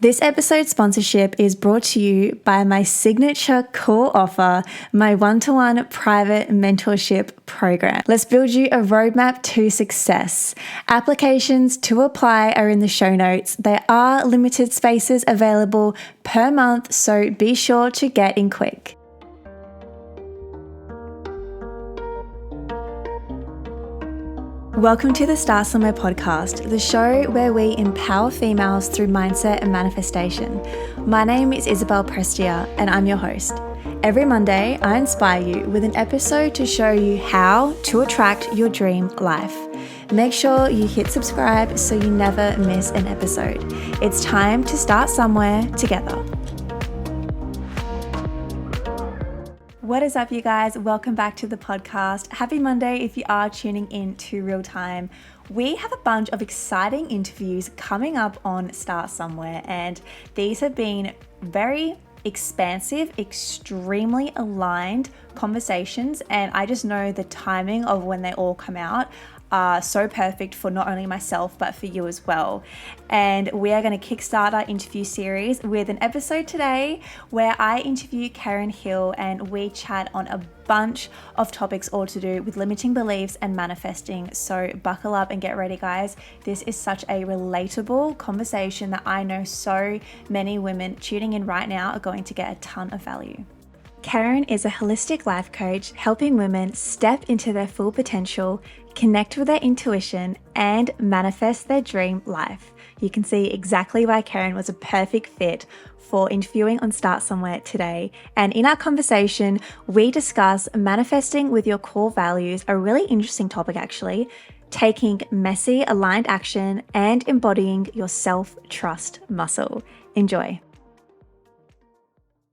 This episode's sponsorship is brought to you by my signature core offer, my one-to-one private mentorship program. Let's build you a roadmap to success. Applications to apply are in the show notes. There are limited spaces available per month, so be sure to get in quick. Welcome to the Start Somewhere podcast, the show where we empower females through mindset and manifestation. My name is Isabel Prestia and I'm your host. Every Monday, I inspire you with an episode to show you how to attract your dream life. Make sure you hit subscribe so you never miss an episode. It's time to start somewhere together. What is up, you guys? Welcome back to the podcast. Happy Monday if you are tuning in to real time. We have a bunch of exciting interviews coming up on Start Somewhere, and these have been very expansive, extremely aligned conversations, and I just know the timing of when they all come out are so perfect for not only myself but for you as well. And we are going to kickstart our interview series with an episode today where I interview Keryn Hill and we chat on a bunch of topics all to do with limiting beliefs and manifesting. So buckle up and get ready, guys. This is such a relatable conversation that I know so many women tuning in right now are going to get a ton of value. Keryn is a holistic life coach helping women step into their full potential, connect with their intuition, and manifest their dream life. You can see exactly why Keryn was a perfect fit for interviewing on Start Somewhere today. And in our conversation, we discuss manifesting with your core values, a really interesting topic actually, taking messy, aligned action, and embodying your self-trust muscle. Enjoy.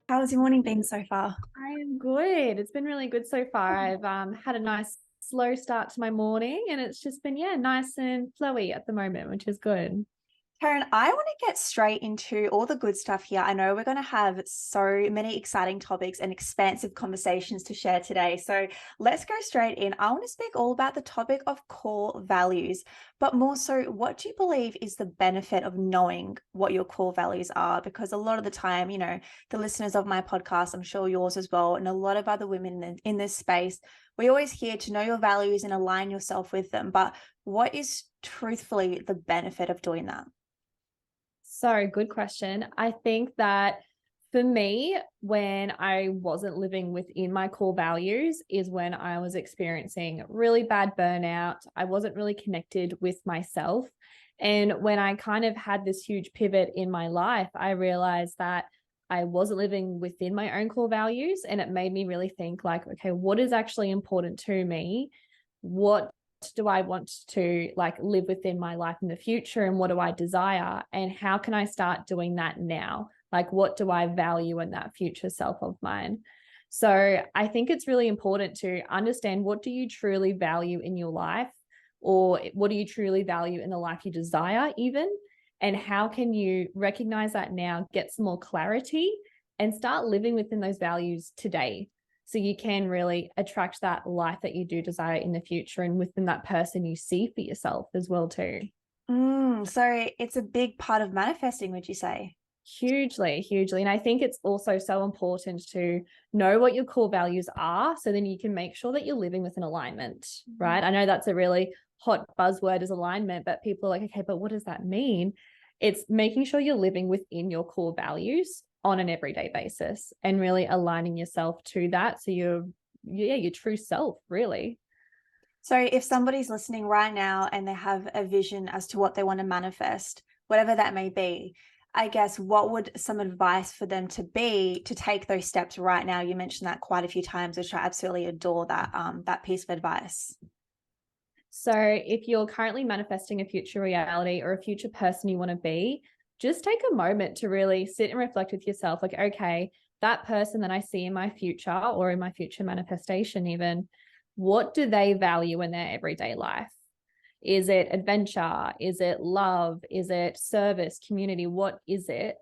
How's your morning been so far? I am good. It's been really good so far. I've had a nice slow start to my morning and it's just been, nice and flowy at the moment, which is good. Keryn, I want to get straight into all the good stuff here. I know we're going to have so many exciting topics and expansive conversations to share today. So let's go straight in. I want to speak all about the topic of core values, but more so, what do you believe is the benefit of knowing what your core values are? Because a lot of the time, the listeners of my podcast, I'm sure yours as well, and a lot of other women in this space, we always hear to know your values and align yourself with them. But what is truthfully the benefit of doing that? So good question. I think that for me, when I wasn't living within my core values is when I was experiencing really bad burnout. I wasn't really connected with myself. And when I kind of had this huge pivot in my life, I realized that I wasn't living within my own core values. And it made me really think like, okay, what is actually important to me? What do I want to live within my life in the future, and what do I desire, and how can I start doing that now? Like, what do I value in that future self of mine? So I think it's really important to understand, what do you truly value in your life, or what do you truly value in the life you desire even, and how can you recognize that now, get some more clarity, and start living within those values today, so you can really attract that life that you do desire in the future, and within that person you see for yourself as well too. So it's a big part of manifesting, would you say? Hugely, hugely. And I think it's also so important to know what your core values are, so then you can make sure that you're living with an alignment, right? I know that's a really hot buzzword, is alignment, but people are like, okay, but what does that mean? It's making sure you're living within your core values on an everyday basis and really aligning yourself to that. So you're your true self, really. So if somebody's listening right now and they have a vision as to what they want to manifest, whatever that may be, I guess, what would some advice for them to be to take those steps right now? You mentioned that quite a few times, which I absolutely adore that piece of advice. So if you're currently manifesting a future reality or a future person you want to be, just take a moment to really sit and reflect with yourself. Like, okay, that person that I see in my future, or in my future manifestation even, what do they value in their everyday life? Is it adventure? Is it love? Is it service, community? What is it?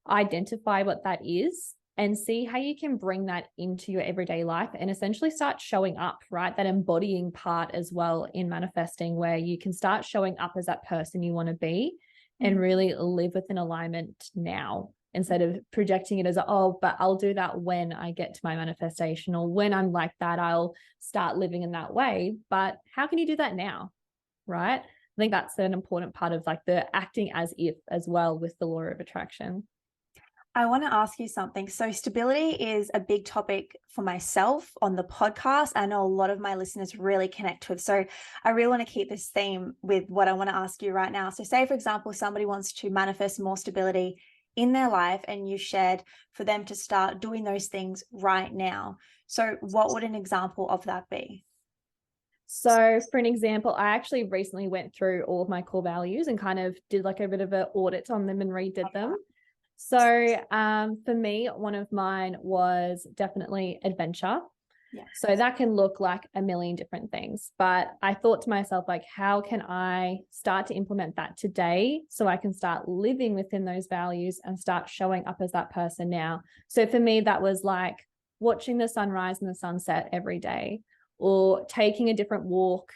Identify what that is and see how you can bring that into your everyday life and essentially start showing up, right? That embodying part as well in manifesting, where you can start showing up as that person you want to be and really live within alignment now, instead of projecting it as, oh, but I'll do that when I get to my manifestation, or when I'm like that, I'll start living in that way. But how can you do that now? Right? I think that's an important part of like the acting as if as well with the law of attraction. I want to ask you something. So, stability is a big topic for myself on the podcast. I know a lot of my listeners really connect with. So, I really want to keep this theme with what I want to ask you right now. So, say, for example, somebody wants to manifest more stability in their life, and you shared for them to start doing those things right now. So, what would an example of that be? So for an example, I actually recently went through all of my core values and kind of did like a bit of an audit on them and redid them. So for me, one of mine was definitely adventure. Yeah. So that can look like a million different things. But I thought to myself, like, how can I start to implement that today so I can start living within those values and start showing up as that person now? So for me, that was like watching the sunrise and the sunset every day, or taking a different walk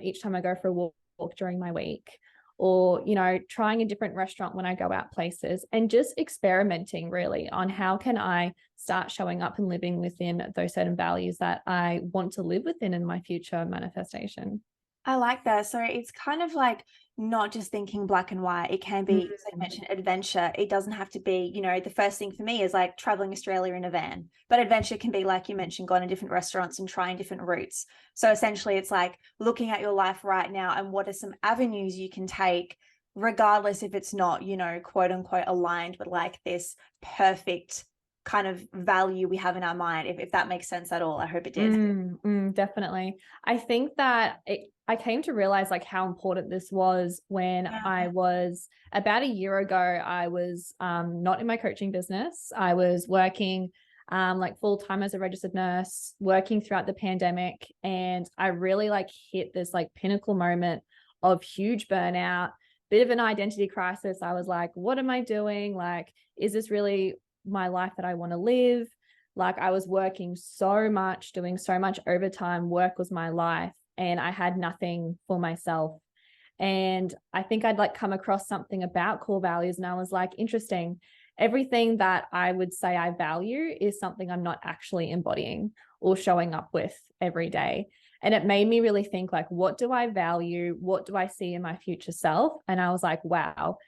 each time I go for a walk during my week, or, you know, trying a different restaurant when I go out places, and just experimenting really on how can I start showing up and living within those certain values that I want to live within in my future manifestation. I like that. So it's kind of like not just thinking black and white. It can be, as I mentioned, adventure. It doesn't have to be, the first thing for me is like traveling Australia in a van. But adventure can be, like you mentioned, going to different restaurants and trying different routes. So essentially, it's like looking at your life right now and what are some avenues you can take, regardless if it's not, quote unquote aligned with like this perfect kind of value we have in our mind, if that makes sense at all. I hope it did. Definitely. I think that I came to realize like how important this was when I was about a year ago. I was not in my coaching business. I was working like full time as a registered nurse, working throughout the pandemic. And I really like hit this like pinnacle moment of huge burnout, bit of an identity crisis. I was like, what am I doing? Like, is this really my life that I want to live? Like, I was working so much, doing so much overtime. Work was my life, and I had nothing for myself. And I think I'd like come across something about core values, and I was like, interesting. Everything that I would say I value is something I'm not actually embodying or showing up with every day. And it made me really think, like, what do I value? What do I see in my future self? And I was like, wow,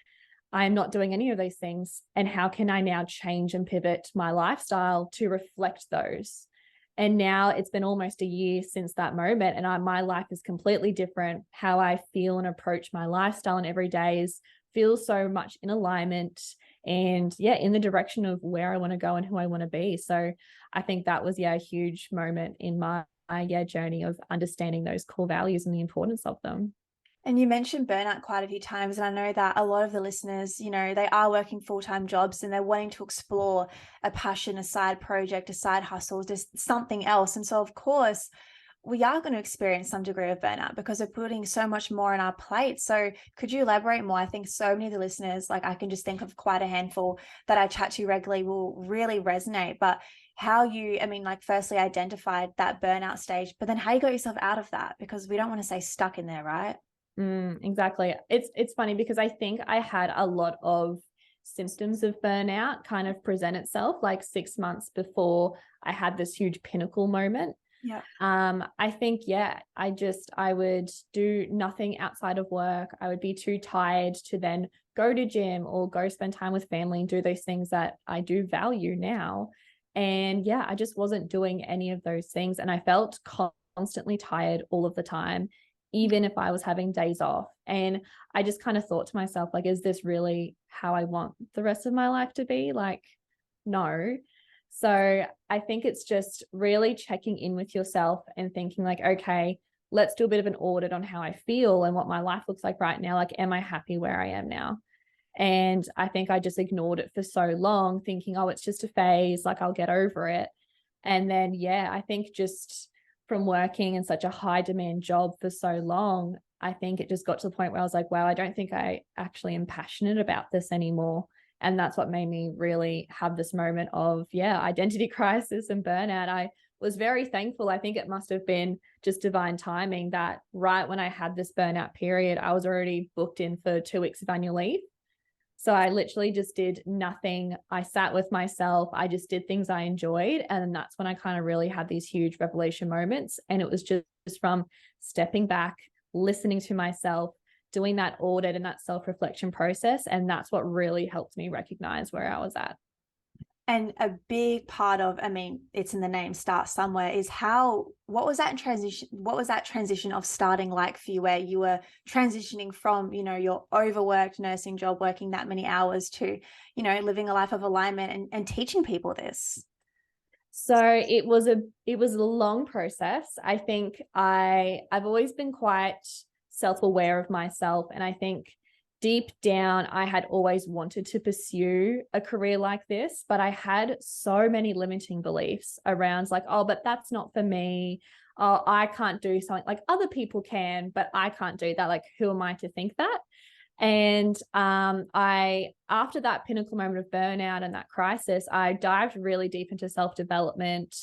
I'm not doing any of those things. And how can I now change and pivot my lifestyle to reflect those? And now it's been almost a year since that moment, and my life is completely different. How I feel and approach my lifestyle and every day feels so much in alignment, and in the direction of where I want to go and who I want to be. So I think that was a huge moment in my journey of understanding those core values and the importance of them. And you mentioned burnout quite a few times. And I know that a lot of the listeners, they are working full-time jobs and they're wanting to explore a passion, a side project, a side hustle, just something else. And so, of course, we are going to experience some degree of burnout because we're putting so much more on our plate. So could you elaborate more? I think so many of the listeners, like I can just think of quite a handful that I chat to regularly, will really resonate. But how you, like firstly identified that burnout stage, but then how you got yourself out of that, because we don't want to say stuck in there, right? Exactly. It's funny because I think I had a lot of symptoms of burnout kind of present itself like 6 months before I had this huge pinnacle moment. Yeah. I think, I would do nothing outside of work. I would be too tired to then go to gym or go spend time with family and do those things that I do value now. And I just wasn't doing any of those things. And I felt constantly tired all of the time, even if I was having days off. And I just kind of thought to myself, like, is this really how I want the rest of my life to be? Like, no. So I think it's just really checking in with yourself and thinking like, okay, let's do a bit of an audit on how I feel and what my life looks like right now. Like, am I happy where I am now? And I think I just ignored it for so long, thinking, oh, it's just a phase, like I'll get over it. And then, I think just from working in such a high demand job for so long, I think it just got to the point where I was like, wow, I don't think I actually am passionate about this anymore. And that's what made me really have this moment of, identity crisis and burnout. I was very thankful. I think it must have been just divine timing that right when I had this burnout period, I was already booked in for 2 weeks of annual leave. So I literally just did nothing. I sat with myself. I just did things I enjoyed. And that's when I kind of really had these huge revelation moments. And it was just from stepping back, listening to myself, doing that audit and that self-reflection process. And that's what really helped me recognize where I was at. And a big part of, I mean, it's in the name, start somewhere, is what was that transition of starting like for you, where you were transitioning from, your overworked nursing job, working that many hours, to, living a life of alignment and teaching people this? So it was a long process. I think I've always been quite self-aware of myself. And I think deep down, I had always wanted to pursue a career like this, but I had so many limiting beliefs around like, oh, but that's not for me. Oh, I can't do something, like other people can, but I can't do that. Like, who am I to think that? And I, after that pinnacle moment of burnout and that crisis, I dived really deep into self-development,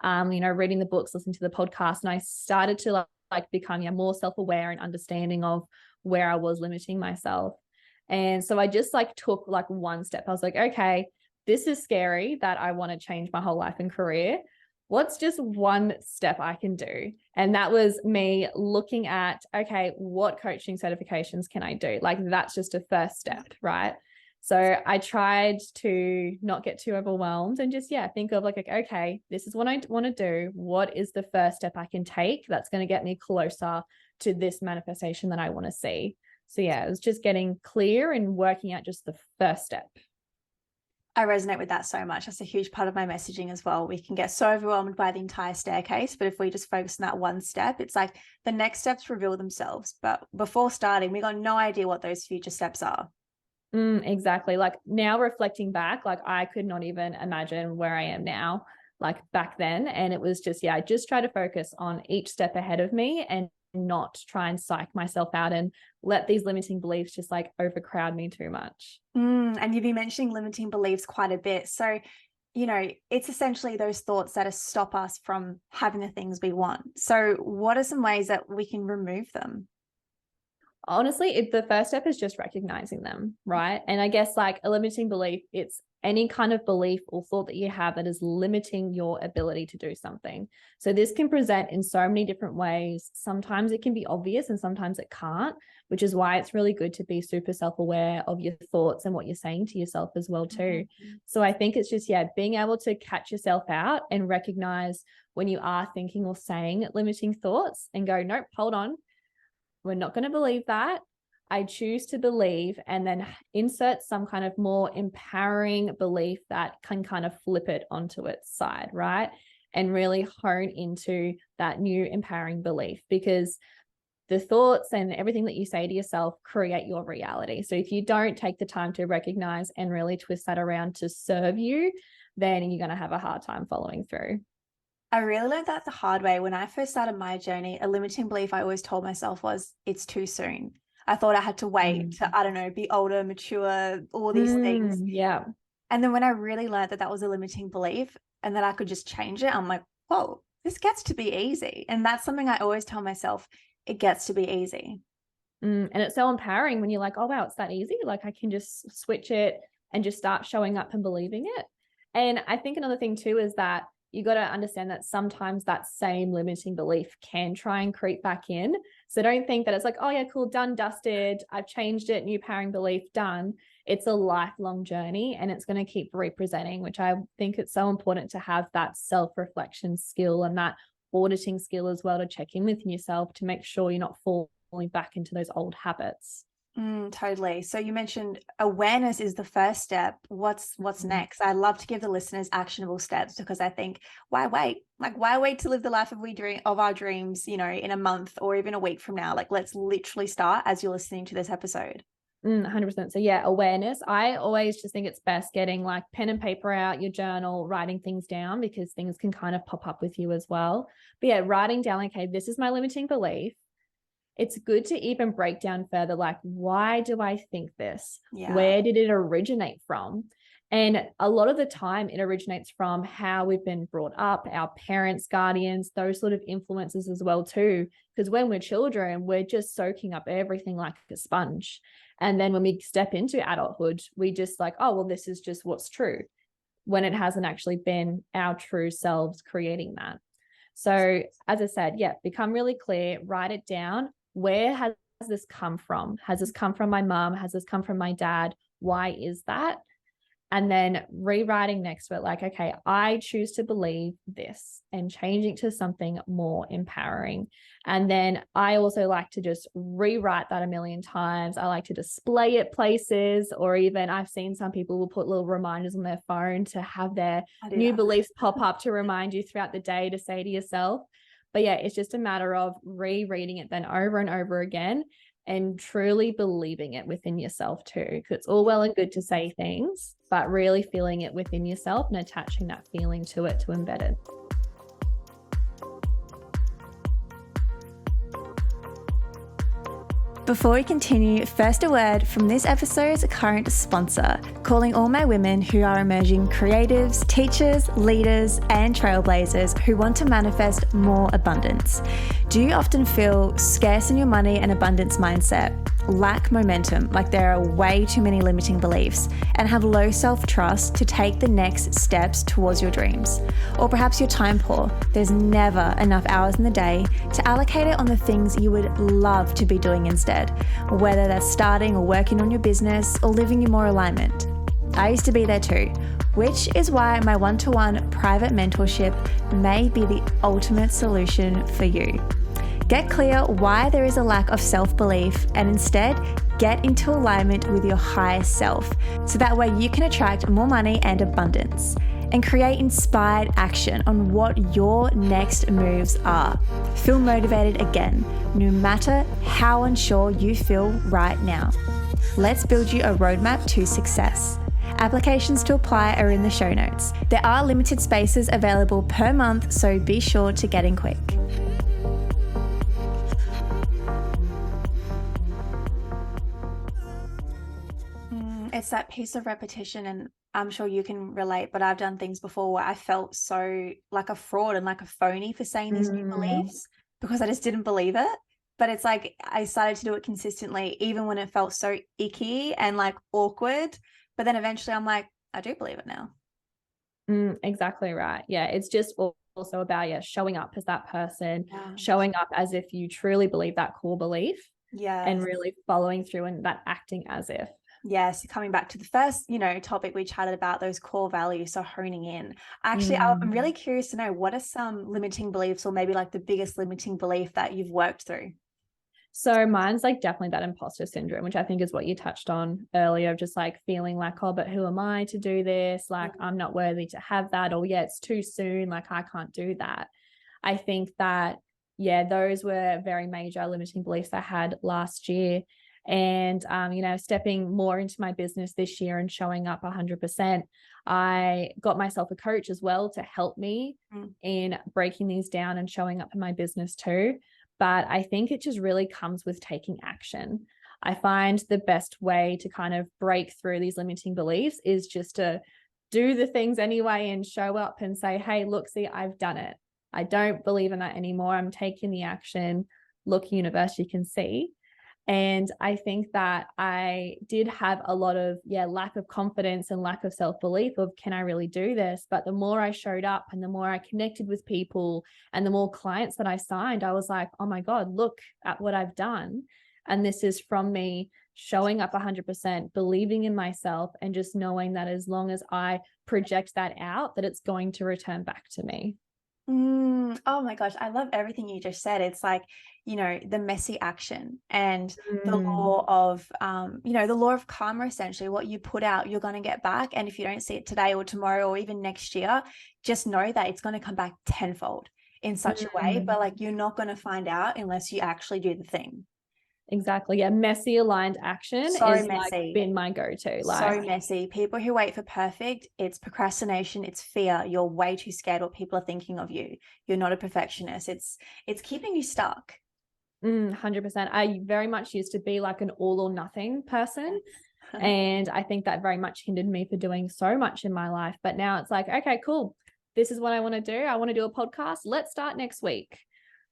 reading the books, listening to the podcast, and I started to like become more self-aware and understanding of where I was limiting myself. And so I just like took like one step. I was like, okay, this is scary that I want to change my whole life and career. What's just one step I can do? And that was me looking at, okay, what coaching certifications can I do? Like, that's just a first step, right? So I tried to not get too overwhelmed and just, think of like, okay, this is what I want to do. What is the first step I can take that's going to get me closer to this manifestation that I want to see? So it was just getting clear and working out just the first step. I resonate with that so much. That's a huge part of my messaging as well. We can get so overwhelmed by the entire staircase, but if we just focus on that one step, it's like the next steps reveal themselves. But before starting, we got no idea what those future steps are. Exactly. Like, now reflecting back, like I could not even imagine where I am now, like back then. And it was just, I just try to focus on each step ahead of me and not try and psych myself out and let these limiting beliefs just like overcrowd me too much. And you've been mentioning limiting beliefs quite a bit. So, it's essentially those thoughts that stop us from having the things we want. So what are some ways that we can remove them? Honestly, the first step is just recognizing them, right? And I guess like a limiting belief, it's any kind of belief or thought that you have that is limiting your ability to do something. So this can present in so many different ways. Sometimes it can be obvious and sometimes it can't, which is why it's really good to be super self-aware of your thoughts and what you're saying to yourself as well too. So I think it's just, being able to catch yourself out and recognize when you are thinking or saying limiting thoughts and go, nope, hold on. We're not going to believe that. I choose to believe, and then insert some kind of more empowering belief that can kind of flip it onto its side, right? And really hone into that new empowering belief, because the thoughts and everything that you say to yourself create your reality. So if you don't take the time to recognize and really twist that around to serve you, then you're going to have a hard time following through. I really learned that the hard way. When I first started my journey, a limiting belief I always told myself was, it's too soon. I thought I had to wait to, I don't know, be older, mature, all these things. Yeah. And then when I really learned that that was a limiting belief and that I could just change it, I'm like, whoa, this gets to be easy. And that's something I always tell myself, it gets to be easy. And it's so empowering when you're like, oh, wow, it's that easy. Like, I can just switch it and just start showing up and believing it. And I think another thing too is that you got to understand that sometimes that same limiting belief can try and creep back in. So don't think that it's like, oh yeah, cool, done, dusted, I've changed it, new powering belief, done. It's a lifelong journey and it's going to keep representing, which I think it's so important to have that self-reflection skill and that auditing skill as well, to check in with yourself to make sure you're not falling back into those old habits. Totally. So you mentioned awareness is the first step. What's next? I love to give the listeners actionable steps, because I think, why wait? Like, why wait to live the life of our dreams, in a month or even a week from now? Like, let's literally start as you're listening to this episode. 100%. So awareness. I always just think it's best getting like pen and paper out, your journal, writing things down, because things can kind of pop up with you as well. But writing down, okay, this is my limiting belief. it's good to even break down further, like, why do I think this? Yeah. Where did it originate from? And a lot of the time it originates from how we've been brought up, our parents, guardians, those sort of influences as well too. Because when we're children, we're just soaking up everything like a sponge. And then when we step into adulthood, we just like, oh, well, this is just what's true, when it hasn't actually been our true selves creating that. So as I said, yeah, become really clear, write it down. Where has this come from? Has this come from my mom? Has this come from my dad? Why is that? And then rewriting next to it, like, okay, I choose to believe this, and changing to something more empowering. And then I also like to just rewrite that a million times. I like to display it places, or even I've seen some people will put little reminders on their phone to have their new beliefs pop up to remind you throughout the day to say to yourself. But yeah, it's just a matter of rereading it then over and over again, and truly believing it within yourself too. Because it's all well and good to say things, but really feeling it within yourself and attaching that feeling to it to embed it. Before we continue, first a word from this episode's current sponsor, calling all my women who are emerging creatives, teachers, leaders, and trailblazers who want to manifest more abundance. Do you often feel scarce in your money and abundance mindset, lack momentum, like there are way too many limiting beliefs, and have low self-trust to take the next steps towards your dreams? Or perhaps you're time poor. There's never enough hours in the day to allocate it on the things you would love to be doing instead, whether that's starting or working on your business or living in more alignment. I used to be there too, which is why my one-to-one private mentorship may be the ultimate solution for you. Get clear why there is a lack of self-belief, and instead get into alignment with your higher self, so that way you can attract more money and abundance, and create inspired action on what your next moves are. Feel motivated again, no matter how unsure you feel right now. Let's build you a roadmap to success. Applications to apply are in the show notes. There are limited spaces available per month, so be sure to get in quick. It's that piece of repetition, and I'm sure you can relate, but I've done things before where I felt so like a fraud and like a phony for saying these new beliefs because I just didn't believe it. But it's like I started to do it consistently, even when it felt so icky and like awkward. But then eventually I'm like, I do believe it now. Exactly right. Yeah, it's just also about showing up as that person, showing up as if you truly believe that core belief, and really following through and that acting as if. Yes, coming back to the first, topic we chatted about, those core values, so honing in. Actually, I'm really curious to know, what are some limiting beliefs, or maybe like the biggest limiting belief that you've worked through? So mine's like definitely that imposter syndrome, which I think is what you touched on earlier, of just like feeling like, oh, but who am I to do this? Like, I'm not worthy to have that, or it's too soon. Like, I can't do that. I think that, those were very major limiting beliefs I had last year. And, stepping more into my business this year and showing up 100%, I got myself a coach as well to help me in breaking these down and showing up in my business too. But I think it just really comes with taking action. I find the best way to kind of break through these limiting beliefs is just to do the things anyway and show up and say, hey, look, see, I've done it. I don't believe in that anymore. I'm taking the action. Look, universe, you can see. And I think that I did have a lot of, lack of confidence and lack of self-belief of, can I really do this? But the more I showed up and the more I connected with people and the more clients that I signed, I was like, oh my God, look at what I've done. And this is from me showing up 100%, believing in myself, and just knowing that as long as I project that out, that it's going to return back to me. Oh my gosh, I love everything you just said. It's like, the messy action and the law of, the law of karma, essentially. What you put out, you're going to get back. And if you don't see it today or tomorrow or even next year, just know that it's going to come back tenfold in such a way. But like, you're not going to find out unless you actually do the thing. Exactly. Yeah. Messy aligned action is messy. Like been my go-to. So messy. People who wait for perfect, it's procrastination, it's fear. You're way too scared what people are thinking of you. You're not a perfectionist. It's keeping you stuck. 100%. I very much used to be like an all or nothing person. And I think that very much hindered me for doing so much in my life. But now it's like, okay, cool. This is what I want to do. I want to do a podcast. Let's start next week,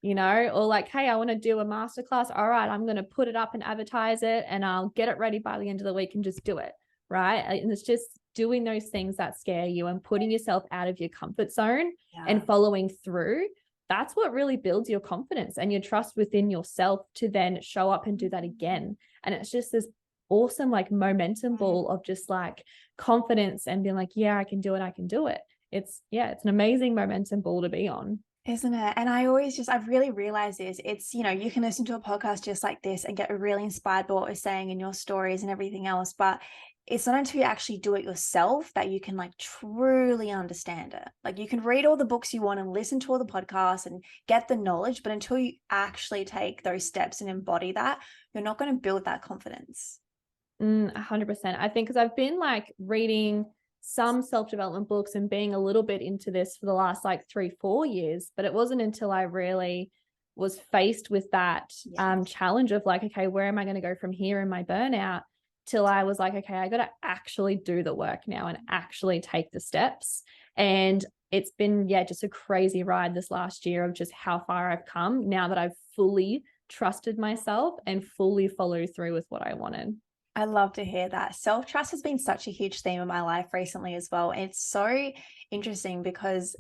or like, hey, I want to do a masterclass. All right, I'm going to put it up and advertise it, and I'll get it ready by the end of the week and just do it. Right. And it's just doing those things that scare you and putting yourself out of your comfort zone and following through. That's what really builds your confidence and your trust within yourself to then show up and do that again. And it's just this awesome like momentum ball of just like confidence and being like, yeah, I can do it. It's an amazing momentum ball to be on. Isn't it? And I've really realized this. It's, you can listen to a podcast just like this and get really inspired by what we're saying in your stories and everything else. But it's not until you actually do it yourself that you can like truly understand it. Like you can read all the books you want and listen to all the podcasts and get the knowledge, but until you actually take those steps and embody that, you're not going to build that confidence. 100%. I think because I've been like reading some self-development books and being a little bit into this for the last like 3-4 years, but it wasn't until I really was faced with that challenge of like, okay, where am I going to go from here in my burnout, till I was like, okay, I got to actually do the work now and actually take the steps. And it's been, just a crazy ride this last year of just how far I've come now that I've fully trusted myself and fully followed through with what I wanted. I love to hear that. Self-trust has been such a huge theme in my life recently as well. And it's so interesting because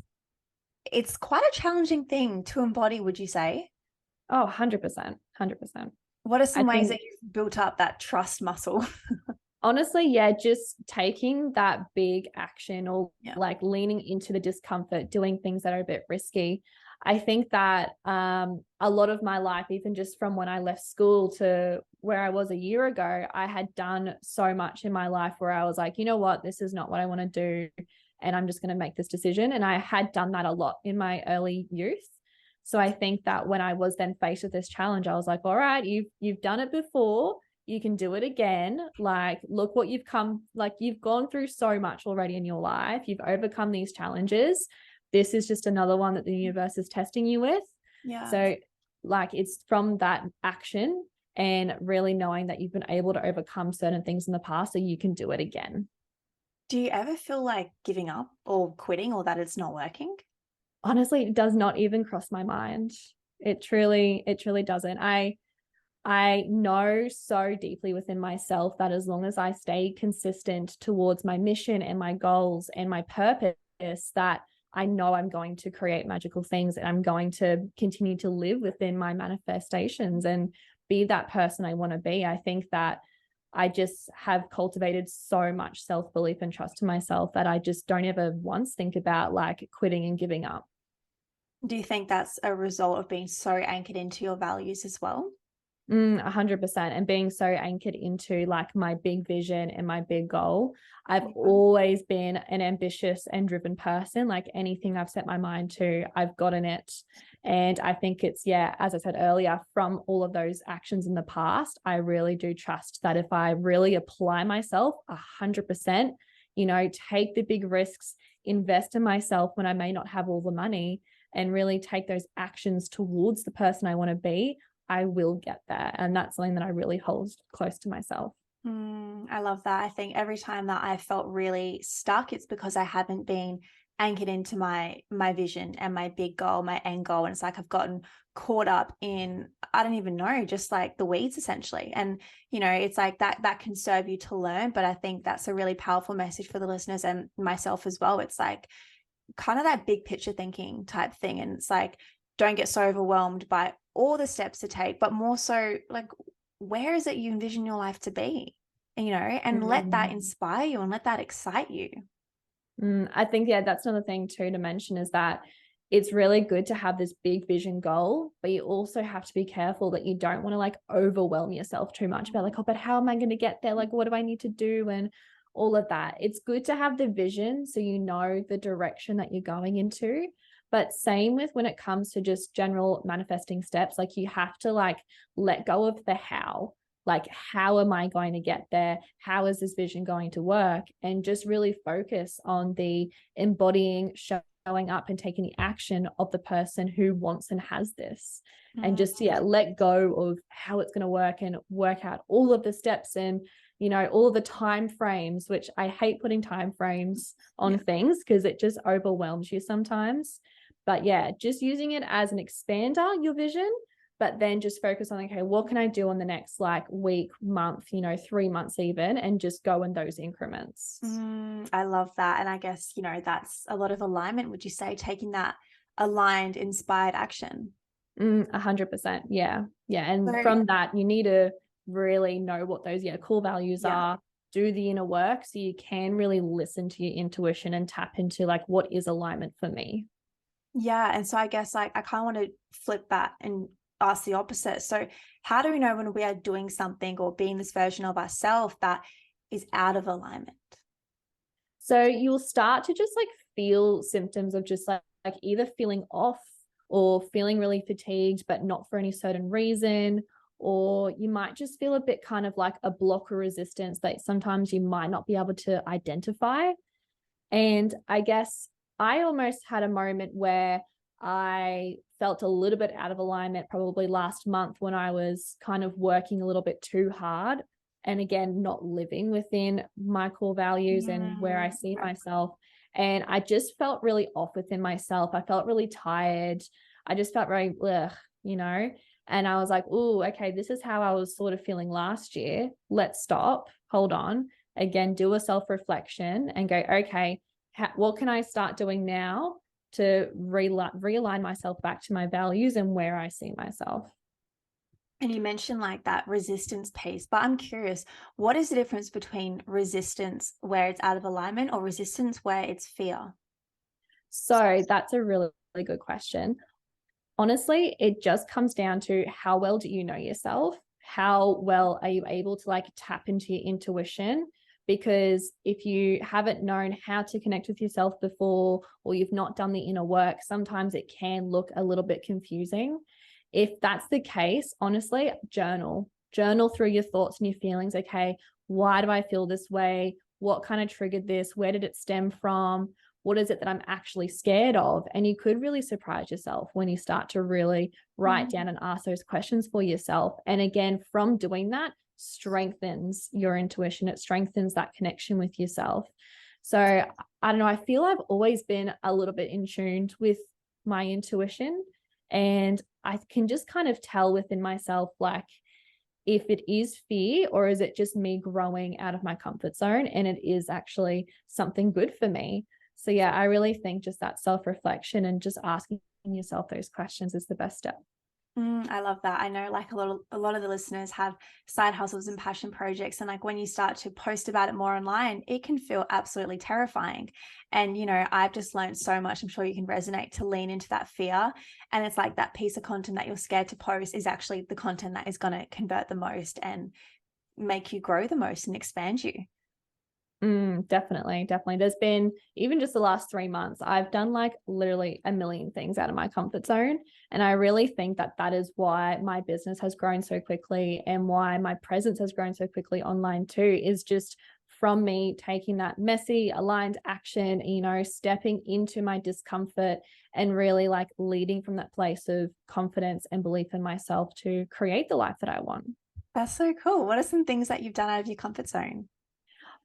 it's quite a challenging thing to embody, would you say? Oh, 100%. 100%. What are some ways that you've built up that trust muscle? Honestly, just taking that big action or like leaning into the discomfort, doing things that are a bit risky. I think that a lot of my life, even just from when I left school to where I was a year ago, I had done so much in my life where I was like, you know what, this is not what I want to do. And I'm just going to make this decision. And I had done that a lot in my early youth. So I think that when I was then faced with this challenge, I was like, all right, you've done it before. You can do it again. Like, look what you've come, like you've gone through so much already in your life. You've overcome these challenges. This is just another one that the universe is testing you with. So like, it's from that action and really knowing that you've been able to overcome certain things in the past so you can do it again. Do you ever feel like giving up or quitting or that it's not working? Honestly, it does not even cross my mind. It truly doesn't. I know so deeply within myself that as long as I stay consistent towards my mission and my goals and my purpose, that I know I'm going to create magical things and I'm going to continue to live within my manifestations and be that person I want to be. I think that I just have cultivated so much self-belief and trust in myself that I just don't ever once think about like quitting and giving up. Do you think that's a result of being so anchored into your values as well? 100%. And being so anchored into like my big vision and my big goal. I've always been an ambitious and driven person. Like anything I've set my mind to, I've gotten it. And I think it's, as I said earlier, from all of those actions in the past, I really do trust that if I really apply myself 100%, take the big risks, invest in myself when I may not have all the money, and really take those actions towards the person I want to be, I will get there. And that's something that I really hold close to myself. I love that. I think every time that I felt really stuck, it's because I haven't been anchored into my vision and my big goal, my end goal. And it's like I've gotten caught up in, I don't even know, just like the weeds essentially. And, it's like that can serve you to learn. But I think that's a really powerful message for the listeners and myself as well. It's like kind of that big picture thinking type thing. And it's like, don't get so overwhelmed by all the steps to take, but more so like, where is it you envision your life to be? And let that inspire you and let that excite you. I think, that's another thing too to mention is that it's really good to have this big vision goal, but you also have to be careful that you don't want to like overwhelm yourself too much about like, oh, but how am I going to get there? Like, what do I need to do? And all of that. It's good to have the vision so you know the direction that you're going into. But same with when it comes to just general manifesting steps, like you have to like let go of the how. Like, how am I going to get there? How is this vision going to work? And just really focus on the embodying, showing showing up and taking the action of the person who wants and has this. And just, let go of how it's going to work and work out all of the steps and, all of the time frames, which I hate putting time frames on things because it just overwhelms you sometimes. But just using it as an expander, your vision, but then just focus on, okay, what can I do on the next week, month, 3 months even, and just go in those increments. I love that. And I guess, that's a lot of alignment, would you say, taking that aligned, inspired action? 100%. Yeah. And from that, you need to really know what those core values are, do the inner work so you can really listen to your intuition and tap into what is alignment for me. Yeah. And so I guess I kind of want to flip that and ask the opposite. So how do we know when we are doing something or being this version of ourselves that is out of alignment? So you'll start to just feel symptoms of just either feeling off or feeling really fatigued, but not for any certain reason. Or you might just feel a bit kind of like a block or resistance that sometimes you might not be able to identify. And I guess I almost had a moment where I felt a little bit out of alignment probably last month when I was kind of working a little bit too hard. And again, not living within my core values and where I see myself. And I just felt really off within myself. I felt really tired. I just felt very, and I was like, oh, okay, this is how I was sort of feeling last year. Let's stop, hold on, again, do a self-reflection and go, okay, what can I start doing now to realign myself back to my values and where I see myself? And you mentioned that resistance piece, but I'm curious, what is the difference between resistance where it's out of alignment or resistance where it's fear? So that's a really, really good question. Honestly, it just comes down to how well do you know yourself? How well are you able to tap into your intuition? Because if you haven't known how to connect with yourself before, or you've not done the inner work, sometimes it can look a little bit confusing. If that's the case, honestly, journal through your thoughts and your feelings. Okay, why do I feel this way? What kind of triggered this? Where did it stem from? What is it that I'm actually scared of? And you could really surprise yourself when you start to really write down and ask those questions for yourself. And again, from doing that, strengthens your intuition. It strengthens that connection with yourself. So I don't know, I feel I've always been a little bit in tune with my intuition, and I can just kind of tell within myself, if it is fear or is it just me growing out of my comfort zone and it is actually something good for me. So I really think just that self-reflection and just asking yourself those questions is the best step. I love that. I know a lot of the listeners have side hustles and passion projects. And when you start to post about it more online, it can feel absolutely terrifying. And, I've just learned so much. I'm sure you can resonate to lean into that fear. And it's that piece of content that you're scared to post is actually the content that is going to convert the most and make you grow the most and expand you. Definitely. There's been, even just the last 3 months, I've done literally a million things out of my comfort zone. And I really think that is why my business has grown so quickly and why my presence has grown so quickly online too, is just from me taking that messy, aligned action, stepping into my discomfort and really leading from that place of confidence and belief in myself to create the life that I want. That's so cool. What are some things that you've done out of your comfort zone?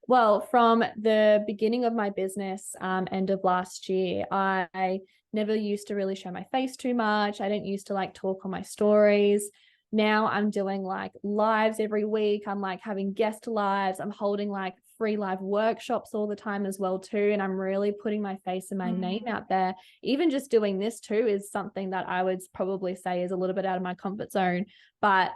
Well, from the beginning of my business, end of last year, I never used to really show my face too much. I didn't used to talk on my stories. Now I'm doing lives every week. I'm having guest lives. I'm holding free live workshops all the time as well too. And I'm really putting my face and my name out there. Even just doing this too is something that I would probably say is a little bit out of my comfort zone, but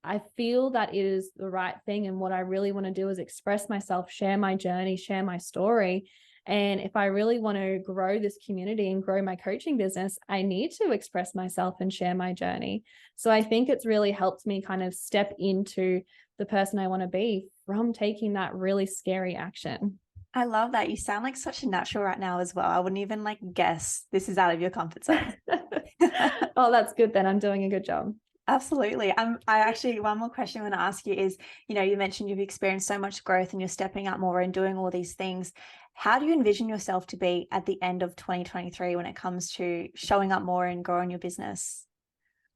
I feel that it is the right thing. And what I really want to do is express myself, share my journey, share my story. And if I really want to grow this community and grow my coaching business, I need to express myself and share my journey. So I think it's really helped me kind of step into the person I want to be from taking that really scary action. I love that. You sound like such a natural right now as well. I wouldn't even guess this is out of your comfort zone. Oh, that's good then. I'm doing a good job. Absolutely. I actually, one more question I want to ask you is, you mentioned you've experienced so much growth and you're stepping up more and doing all these things. How do you envision yourself to be at the end of 2023 when it comes to showing up more and growing your business?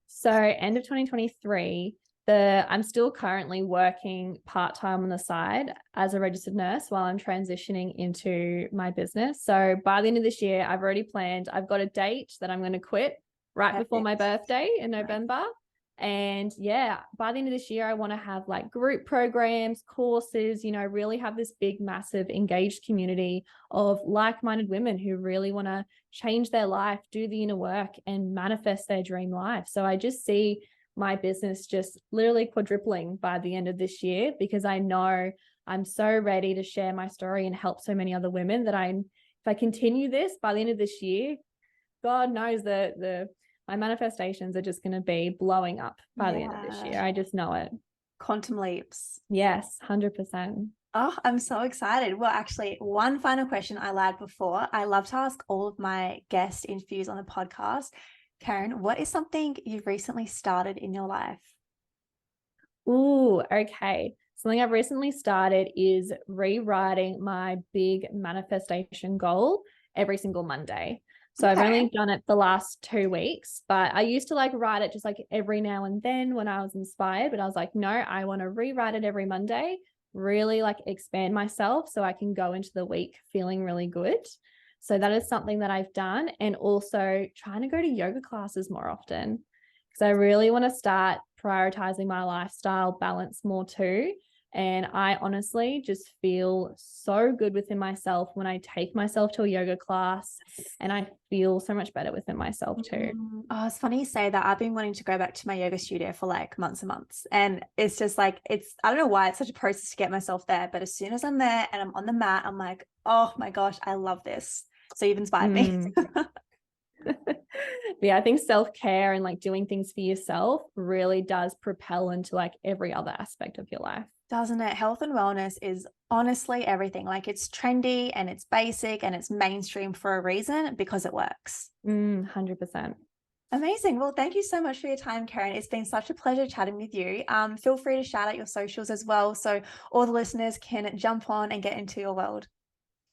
So end of 2023, I'm still currently working part-time on the side as a registered nurse while I'm transitioning into my business. So by the end of this year, I've already planned, I've got a date that I'm going to quit right before my birthday in November. And yeah, by the end of this year, I want to have like group programs, courses, really have this big, massive engaged community of like-minded women who really want to change their life, do the inner work and manifest their dream life. So I just see my business just literally quadrupling by the end of this year, because I know I'm so ready to share my story and help so many other women that if I continue this by the end of this year, God knows that my manifestations are just going to be blowing up by the end of this year. I just know it. Quantum leaps. Yes, 100%. Oh, I'm so excited. Well, actually, one final question I lied before. I love to ask all of my guest interviews on the podcast. Keryn, what is something you've recently started in your life? Ooh, okay. Something I've recently started is rewriting my big manifestation goal every single Monday. So I've only done it the last 2 weeks, but I used to like write it just like every now and then when I was inspired, but I was like, no, I want to rewrite it every Monday, really like expand myself so I can go into the week feeling really good. So that is something that I've done, and also trying to go to yoga classes more often, because I really want to start prioritizing my lifestyle balance more too. And I honestly just feel so good within myself when I take myself to a yoga class, and I feel so much better within myself too. Oh, it's funny you say that. I've been wanting to go back to my yoga studio for like months and months. And it's just like, I don't know why it's such a process to get myself there. But as soon as I'm there and I'm on the mat, I'm like, oh my gosh, I love this. So you've inspired me. Yeah, I think self-care and like doing things for yourself really does propel into like every other aspect of your life. Doesn't it? Health and wellness is honestly everything. Like, it's trendy and it's basic and it's mainstream for a reason, because it works. 100%. Amazing. Well, thank you so much for your time, Keryn. It's been such a pleasure chatting with you. Feel free to shout out your socials as well, so all the listeners can jump on and get into your world.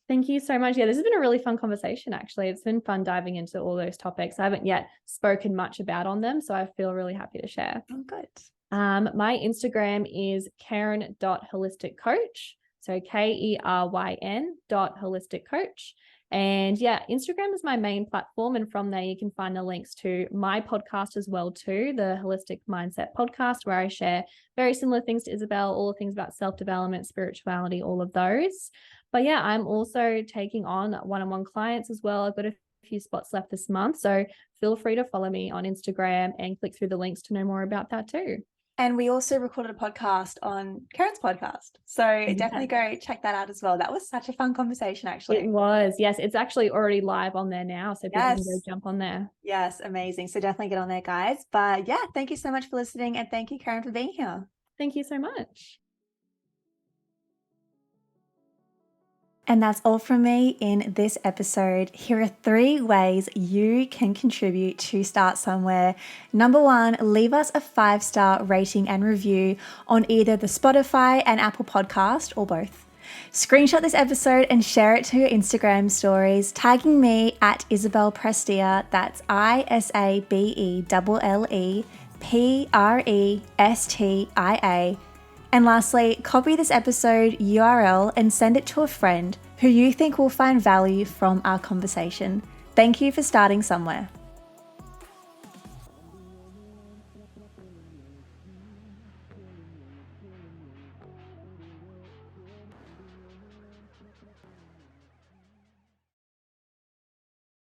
Thank you so much. Yeah, this has been a really fun conversation, actually. It's been fun diving into all those topics. I haven't yet spoken much about on them, so I feel really happy to share. Oh, good. My Instagram is Keryn.holisticcoach. So KERYN.holisticcoach. And yeah, Instagram is my main platform. And from there, you can find the links to my podcast as well too, the Holistic Mindset Podcast, where I share very similar things to Isabel, all the things about self-development, spirituality, all of those. But yeah, I'm also taking on one-on-one clients as well. I've got a few spots left this month. So feel free to follow me on Instagram and click through the links to know more about that too. And we also recorded a podcast on Keryn's podcast. So definitely go check that out as well. That was such a fun conversation, actually. It was. Yes. It's actually already live on there now. So people can go jump on there. Yes. Amazing. So definitely get on there, guys. But yeah, thank you so much for listening. And thank you, Keryn, for being here. Thank you so much. And that's all from me in this episode. Here are 3 ways you can contribute to Start Somewhere. Number 1, leave us a 5-star rating and review on either the Spotify and Apple podcast, or both. Screenshot this episode and share it to your Instagram stories, tagging me at Isabel Prestia. That's ISABELLEPRESTIA. And lastly, copy this episode URL and send it to a friend who you think will find value from our conversation. Thank you for starting somewhere.